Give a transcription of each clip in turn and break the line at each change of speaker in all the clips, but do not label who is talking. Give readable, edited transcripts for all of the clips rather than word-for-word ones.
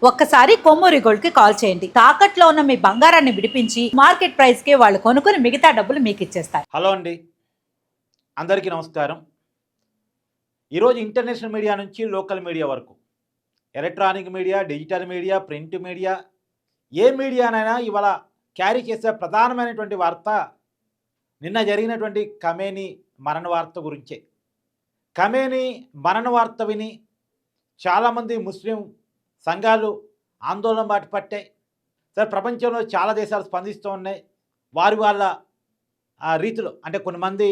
ఒక్కసారి కొమ్మూరి గోల్డ్ కి కాల్ చేయండి. తాకట్లో ఉన్న మీ బంగారాన్ని విడిపించి మార్కెట్ ప్రైస్ కి వాళ్ళు కొనుక్కుని మిగతా డబ్బులు మీకు ఇచ్చేస్తారు.
హలో అండి, అందరికీ నమస్కారం. ఈరోజు ఇంటర్నేషనల్ మీడియా నుంచి లోకల్ మీడియా వరకు, electronic media, digital media, print media, ఏ మీడియానైనా ఇవాళ క్యారీ చేసే ప్రధానమైనటువంటి వార్త నిన్న జరిగినటువంటి ఖమేనీ మరణ వార్త గురించే. ఖమేనీ మరణ వార్త విని చాలామంది ముస్లిం సంఘాలు ఆందోళన బాట పట్టాయి. సరే, ప్రపంచంలో చాలా దేశాలు స్పందిస్తూ ఉన్నాయి వాళ్ళ రీతిలో. అంటే కొంతమంది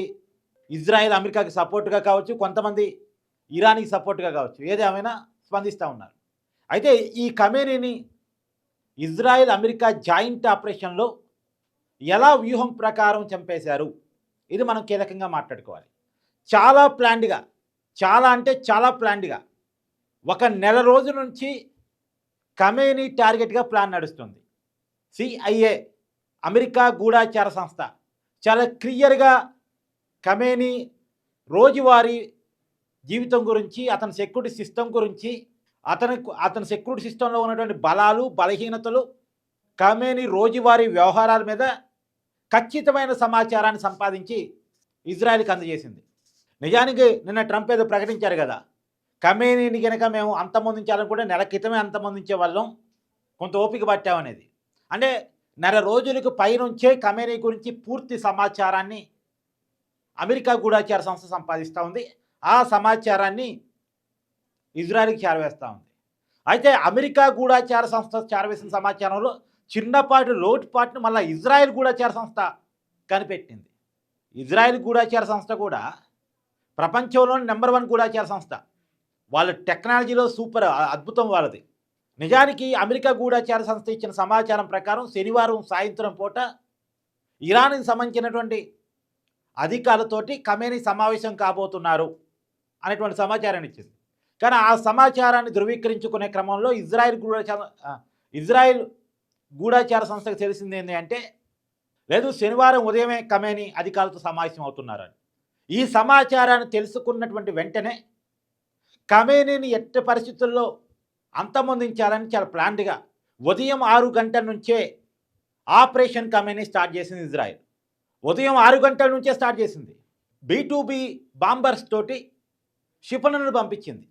ఇజ్రాయెల్ అమెరికాకి సపోర్ట్గా కావచ్చు, కొంతమంది ఇరాన్కి సపోర్ట్గా కావచ్చు, ఏదేమైనా స్పందిస్తూ ఉన్నారు. అయితే ఈ ఖమేనీని ఇజ్రాయెల్ అమెరికా జాయింట్ ఆపరేషన్లో ఎలా వ్యూహం ప్రకారం చంపేశారు, ఇది మనం కీలకంగా మాట్లాడుకోవాలి. చాలా ప్లాన్డ్గా, చాలా ప్లాన్డ్గా ఒక నెల రోజుల నుంచి ఖమేనీ టార్గెట్గా ప్లాన్ నడుస్తుంది. సిఐఏ, అమెరికా గూఢాచార సంస్థ చాలా క్లియర్గా ఖమేనీ రోజువారీ జీవితం గురించి, అతని సెక్యూరిటీ సిస్టమ్ గురించి, అతని సెక్యూరిటీ సిస్టంలో ఉన్నటువంటి బలాలు, బలహీనతలు, ఖమేనీ రోజువారీ వ్యవహారాల మీద ఖచ్చితమైన సమాచారాన్ని సంపాదించి ఇజ్రాయెల్కి అందజేసింది. నిజానికి నిన్న ట్రంప్ ఏదో ప్రకటించారు కదా, ఖమేనీని కనుక మేము అంతమొందించాలనుకుంటే నెల క్రితమే అంతమొందించే వాళ్ళం, కొంత ఓపిక పట్టామనేది. అంటే నెల రోజులకు పైనుంచే ఖమేనీ గురించి పూర్తి సమాచారాన్ని అమెరికా గూఢాచార సంస్థ సంపాదిస్తూ ఉంది. ఆ సమాచారాన్ని ఇజ్రాయెల్కి చేరవేస్తూ ఉంది. అయితే అమెరికా గూఢాచార సంస్థ చేరవేసిన సమాచారంలో చిన్నపాటి లోటుపాటును మళ్ళీ ఇజ్రాయెల్ గూఢాచార సంస్థ కనిపెట్టింది. ఇజ్రాయెల్ గూఢాచార సంస్థ కూడా ప్రపంచంలోని నెంబర్ 1 గూఢాచార సంస్థ. వాళ్ళ టెక్నాలజీలో సూపర్ అద్భుతం వాళ్ళది. నిజానికి అమెరికా గూఢాచార సంస్థ ఇచ్చిన సమాచారం ప్రకారం శనివారం సాయంత్రం పూట ఇరాన్కి సంబంధించినటువంటి అధికారులతోటి ఖమేనీ సమావేశం కాబోతున్నారు అనేటువంటి సమాచారాన్ని ఇచ్చింది. కానీ ఆ సమాచారాన్ని ధృవీకరించుకునే క్రమంలో ఇజ్రాయెల్ గూఢాచార సంస్థకు తెలిసింది ఏంటి అంటే, లేదు శనివారం ఉదయమే ఖమేనీ అధికారులతో సమావేశం అవుతున్నారని. ఈ సమాచారాన్ని తెలుసుకున్నటువంటి వెంటనే ఖమేనీని ఎట్టి పరిస్థితుల్లో అంతమొందించాలని చాలా ప్లాన్డ్గా ఉదయం 6 గంటల నుంచే ఆపరేషన్ ఖమేనీ స్టార్ట్ చేసింది ఇజ్రాయెల్. ఉదయం 6 గంటల నుంచే స్టార్ట్ చేసింది. B2B బాంబర్స్ తోటి క్షిపణులను పంపించింది.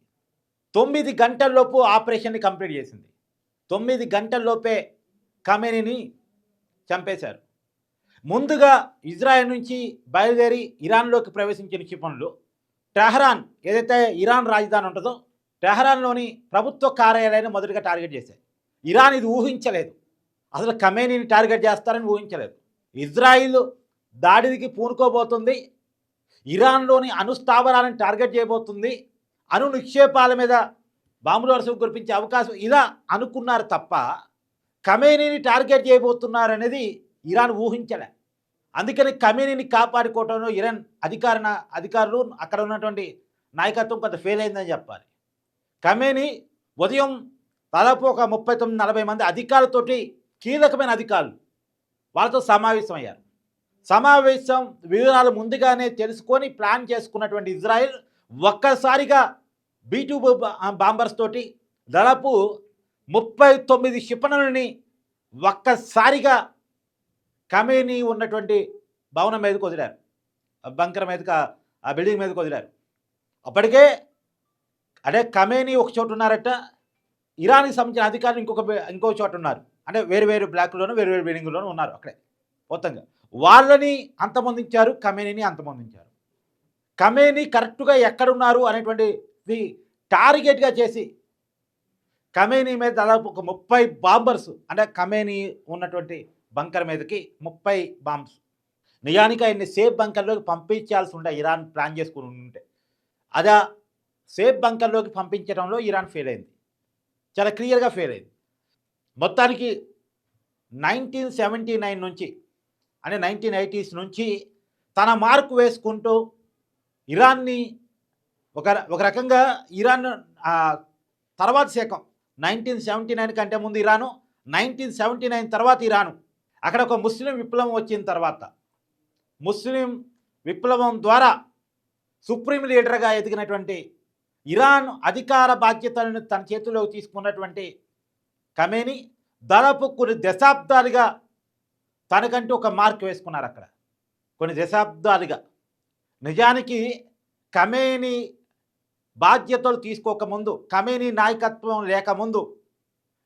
9 గంటల్లోపు ఆపరేషన్ని కంప్లీట్ చేసింది. 9 గంటల్లోపే ఖమేనీని చంపేశారు. ముందుగా ఇజ్రాయెల్ నుంచి బయలుదేరి ఇరాన్లోకి ప్రవేశించిన క్షిపణులు టెహరాన్, ఏదైతే ఇరాన్ రాజధాని ఉంటుందో టెహరాన్లోని ప్రభుత్వ కార్యాలయాన్ని మొదటిగా టార్గెట్ చేశాయి. ఇరాన్ ఇది ఊహించలేదు, అసలు ఖమేనీని టార్గెట్ చేస్తారని ఊహించలేదు. ఇజ్రాయిల్ దాడికి పూనుకోబోతుంది, ఇరాన్లోని అణుస్థావరాలను టార్గెట్ చేయబోతుంది, అణు నిక్షేపాల మీద బాంబుల వర్షం కురిపించే అవకాశం, ఇలా అనుకున్నారు తప్ప ఖమేనీని టార్గెట్ చేయబోతున్నారనేది ఇరాన్ ఊహించలే. అందుకని ఖమేనీని కాపాడుకోవడంలో ఇరాన్ అధికారులు, అక్కడ ఉన్నటువంటి నాయకత్వం కొంత ఫెయిల్ అయిందని చెప్పాలి. ఖమేనీ ఉదయం దాదాపు ఒక 39-40 మంది అధికారులతోటి, కీలకమైన అధికారులు వాళ్ళతో సమావేశమయ్యారు. సమావేశం వివరాలు ముందుగానే తెలుసుకొని ప్లాన్ చేసుకున్నటువంటి ఇజ్రాయెల్ ఒక్కసారిగా B2B బాంబర్స్ తోటి దాదాపు 39 క్షిపణులని ఒక్కసారిగా ఖమేనీ ఉన్నటువంటి భవనం మీదకి వదిలారు, బంకర్ మీదకి, ఆ బిల్డింగ్ మీదకి వదిలారు. అప్పటికే అంటే ఖమేనీ ఒక చోటు ఉన్నారట, ఇరాన్కి సంబంధించిన అధికారులు ఇంకో చోట ఉన్నారు. అంటే వేరు బ్లాక్లోనూ వేరు బిల్డింగ్లోనూ ఉన్నారు. అక్కడే మొత్తంగా వాళ్ళని అంతమొందించారు, ఖమేనీని అంతమొందించారు. ఖమేనీ కరెక్ట్గా ఎక్కడున్నారు అనేటువంటిది టార్గెట్గా చేసి ఖమేనీ మీద దాదాపు ఒక 30 బాంబర్స్, అంటే ఖమేనీ ఉన్నటువంటి బంకర్ మీదకి 30 బాంబ్స్. నిజానికి ఆయన్ని సేఫ్ బంకర్లోకి పంపించాల్సి ఉండే ఇరాన్ ప్లాన్ చేసుకుని ఉంటే, అదా సేఫ్ బంకర్లోకి పంపించడంలో ఇరాన్ ఫెయిల్ అయింది, చాలా క్లియర్గా ఫెయిల్ అయింది. మొత్తానికి 1979 నుంచి, అంటే 1980s నుంచి తన మార్కు వేసుకుంటూ ఇరాన్ని ఒక రకంగా ఇరాన్ తర్వాత శకం 1979 కంటే ముందు ఇరాను, 1979 తర్వాత ఇరాను, అక్కడ ఒక ముస్లిం విప్లవం వచ్చిన తర్వాత, ముస్లిం విప్లవం ద్వారా సుప్రీం లీడర్గా ఎదిగినటువంటి ఇరాన్ అధికార బాధ్యతలను తన చేతుల్లోకి తీసుకున్నటువంటి ఖమేనీ దాదాపు కొన్ని దశాబ్దాలుగా తనకంటూ ఒక మార్క్ వేసుకున్నారు అక్కడ, కొన్ని దశాబ్దాలుగా. నిజానికి ఖమేనీ బాధ్యతలు తీసుకోకముందు, ఖమేనీ నాయకత్వం లేకముందు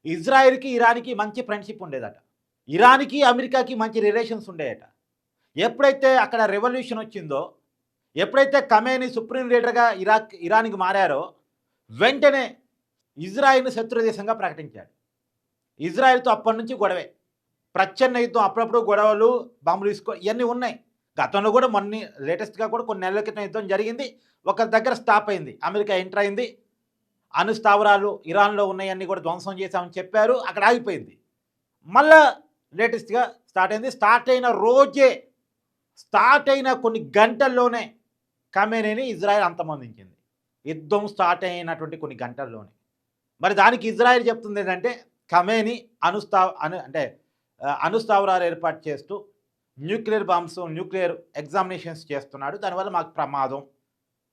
ఇజ్రాయెల్కి ఇరాన్కి మంచి ఫ్రెండ్షిప్ ఉండేదట. ఇరాన్కి అమెరికాకి మంచి రిలేషన్స్ ఉండేయట. ఎప్పుడైతే అక్కడ రెవల్యూషన్ వచ్చిందో, ఎప్పుడైతే ఖమేనీ సుప్రీం లీడర్గా ఇరాన్కి మారారో, వెంటనే ఇజ్రాయెల్ని శత్రు దేశంగా ప్రకటించాడు. ఇజ్రాయెల్తో అప్పటి నుంచి గొడవే, ప్రచ్ఛన్న యుద్ధం, అప్పుడప్పుడు గొడవలు, బాంబులు ఇవన్నీ ఉన్నాయి. గతంలో కూడా లేటెస్ట్గా కూడా కొన్ని నెలల క్రితం యుద్ధం జరిగింది. ఒక దగ్గర స్టాప్ అయింది, అమెరికా ఎంటర్ అయింది, అణు స్థావరాలు ఇరాన్లో ఉన్నాయన్నీ కూడా ధ్వంసం చేశామని చెప్పారు, అక్కడ ఆగిపోయింది. మళ్ళా లేటెస్ట్గా స్టార్ట్ అయింది. స్టార్ట్ అయిన కొన్ని గంటల్లోనే ఖమేనీని ఇజ్రాయెల్ అంతమొందించింది, యుద్ధం స్టార్ట్ అయినటువంటి కొన్ని గంటల్లోనే. మరి దానికి ఇజ్రాయెల్ చెప్తుంది ఏంటంటే, ఖమేనీ అణు స్థావరాలు ఏర్పాటు చేస్తూ న్యూక్లియర్ బాంబ్స్, న్యూక్లియర్ ఎగ్జామినేషన్స్ చేస్తున్నాడు, దానివల్ల మాకు ప్రమాదం,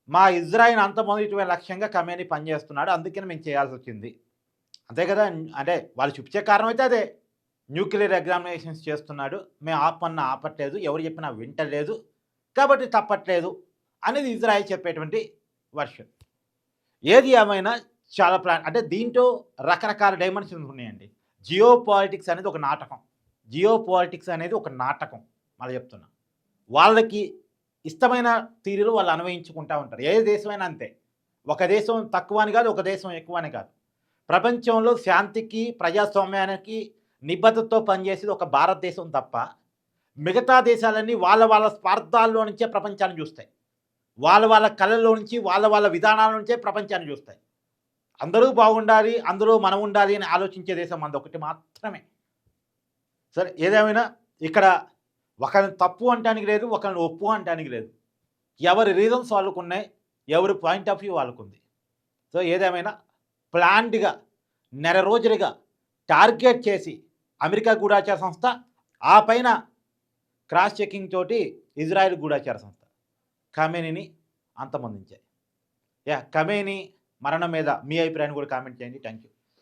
మా ఇజ్రాయెల్ అంతమొందించే లక్ష్యంగా ఖమేనీ పనిచేస్తున్నాడు, అందుకని మేము చేయాల్సి వచ్చింది. అంతే కదా. అంటే వాళ్ళు చూపించే కారణం అయితే అదే, న్యూక్లియర్ ఎగ్జామినేషన్స్ చేస్తున్నాడు, మేము ఆపట్లేదు, ఎవరు చెప్పినా వింటలేదు, కాబట్టి తప్పట్లేదు అనేది ఇజ్రాయెల్ చెప్పేటువంటి వర్షన్. ఏది ఏమైనా చాలా అంటే దీంట్లో రకరకాల డైమెన్షన్స్ ఉన్నాయండి. జియో పాలిటిక్స్ అనేది ఒక నాటకం. మళ్ళీ చెప్తున్నా, వాళ్ళకి ఇష్టమైన తీరులో వాళ్ళు అన్వయించుకుంటూ ఉంటారు. ఏ దేశమైనా అంతే, ఒక దేశం తక్కువ అని కాదు, ఒక దేశం ఎక్కువ అని కాదు. ప్రపంచంలో శాంతికి, ప్రజాస్వామ్యానికి నిబద్ధతతో పనిచేసేది ఒక భారతదేశం తప్ప, మిగతా దేశాలన్నీ వాళ్ళ స్వార్థాల్లో నుంచే ప్రపంచాన్ని చూస్తాయి, వాళ్ళ కళల్లో నుంచి, వాళ్ళ విధానాల నుంచే ప్రపంచాన్ని చూస్తాయి. అందరూ బాగుండాలి, అందులో మనం ఉండాలి అని ఆలోచించే దేశం మనది ఒకటి మాత్రమే. సరే, ఏదేమైనా ఇక్కడ ఒకరిని తప్పు అంటానికి లేదు, ఒకరిని ఒప్పు అంటానికి లేదు. ఎవరి రీజన్స్ వాళ్ళకు ఉన్నాయి, ఎవరి పాయింట్ ఆఫ్ వ్యూ వాళ్ళకు ఉంది. సో ఏదేమైనా ప్లాన్డ్గా నెల రోజులుగా టార్గెట్ చేసి అమెరికా గూఢాచార సంస్థ, ఆ పైన క్రాస్ చెకింగ్ తోటి ఇజ్రాయెల్ గూఢాచార సంస్థ ఖమేనీని అంతమొందించాయి. ఖమేనీ మరణం మీద మీ అభిప్రాయాన్ని కూడా కామెంట్ చేయండి. Thank you.